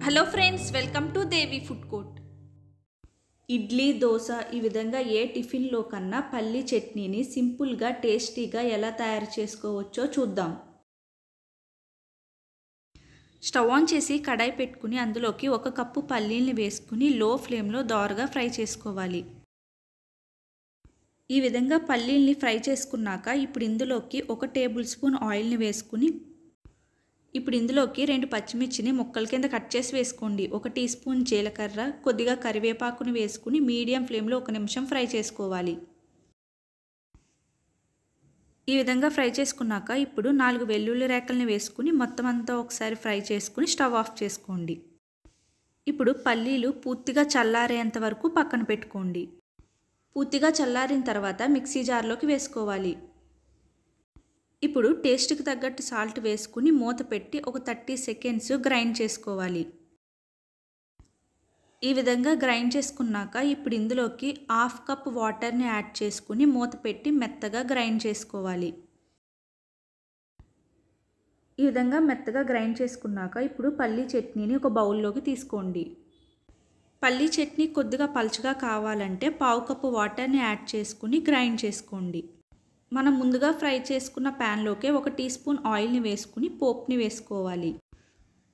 Hello friends, welcome to Devi food court. Idli, dosa ఈ విధంగా ఏ టిఫిన్లో కన్నా పల్లీ చట్నీని సింపుల్గా టేస్టీగా ఎలా తయారు చేసుకోవచ్చో చూద్దాం. స్టవ్ ఆన్ చేసి కడాయి పెట్టుకుని అందులోకి 1 కప్పు పల్లీల్ని వేసుకుని లో ఫ్లేమ్లో దోరగా ఫ్రై చేసుకోవాలి. ఈ విధంగా పల్లీల్ని ఫ్రై చేసుకున్నాక ఇప్పుడు ఇందులోకి 1 టేబుల్ స్పూన్ ఆయిల్ని వేసుకుని ఇప్పుడు ఇందులోకి 2 పచ్చిమిర్చిని ముక్కల కింద కట్ చేసి వేసుకోండి. 1 టీ స్పూన్ జీలకర్ర, కొద్దిగా కరివేపాకుని వేసుకుని మీడియం ఫ్లేమ్లో 1 నిమిషం ఫ్రై చేసుకోవాలి. ఈ విధంగా ఫ్రై చేసుకున్నాక ఇప్పుడు 4 వెల్లుల్లి రేకల్ని వేసుకుని మొత్తం అంతా ఒకసారి ఫ్రై చేసుకుని స్టవ్ ఆఫ్ చేసుకోండి. ఇప్పుడు పల్లీలు పూర్తిగా చల్లారేంత వరకు పక్కన పెట్టుకోండి. పూర్తిగా చల్లారిన తర్వాత మిక్సీ జార్లోకి వేసుకోవాలి. ఇప్పుడు టేస్ట్కి తగ్గట్టు సాల్ట్ వేసుకుని మూత పెట్టి ఒక 30 సెకండ్స్ గ్రైండ్ చేసుకోవాలి. ఈ విధంగా గ్రైండ్ చేసుకున్నాక ఇప్పుడు ఇందులోకి 1/2 కప్ వాటర్ని యాడ్ చేసుకుని మూత పెట్టి మెత్తగా గ్రైండ్ చేసుకోవాలి. ఈ విధంగా మెత్తగా గ్రైండ్ చేసుకున్నాక ఇప్పుడు పల్లీ చట్నీని ఒక బౌల్లోకి తీసుకోండి. పల్లీ చట్నీ కొద్దిగా పలుచగా కావాలంటే 1/2 కప్పు వాటర్ని యాడ్ చేసుకుని గ్రైండ్ చేసుకోండి. మనం ముందుగా ఫ్రై చేసుకున్న ప్యాన్లోకి 1 టీ స్పూన్ ఆయిల్ని వేసుకుని పోపుని వేసుకోవాలి.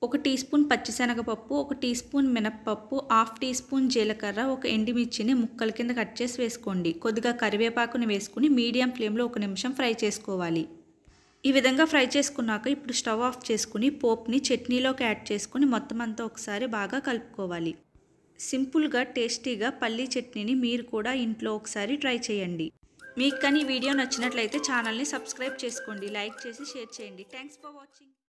1 టీ స్పూన్ పచ్చిశనగపప్పు, 1 టీ స్పూన్ మినప్పప్పు, 1/2 టీ స్పూన్ జీలకర్ర, 1 ఎండుమిర్చిని ముక్కల కింద కట్ చేసి వేసుకోండి. కొద్దిగా కరివేపాకుని వేసుకుని మీడియం ఫ్లేమ్లో 1 నిమిషం ఫ్రై చేసుకోవాలి. ఈ విధంగా ఫ్రై చేసుకున్నాక ఇప్పుడు స్టవ్ ఆఫ్ చేసుకుని పోపుని చట్నీలోకి యాడ్ చేసుకుని మొత్తం అంతా ఒకసారి బాగా కలుపుకోవాలి. సింపుల్గా టేస్టీగా పల్లీ చట్నీని మీరు కూడా ఇంట్లో ఒకసారి ట్రై చేయండి. మీకు కానీ వీడియో నచ్చినట్లయితే ఛానల్ని సబ్స్క్రైబ్ చేసుకోండి, లైక్ చేసి షేర్ చేయండి. Thanks for watching.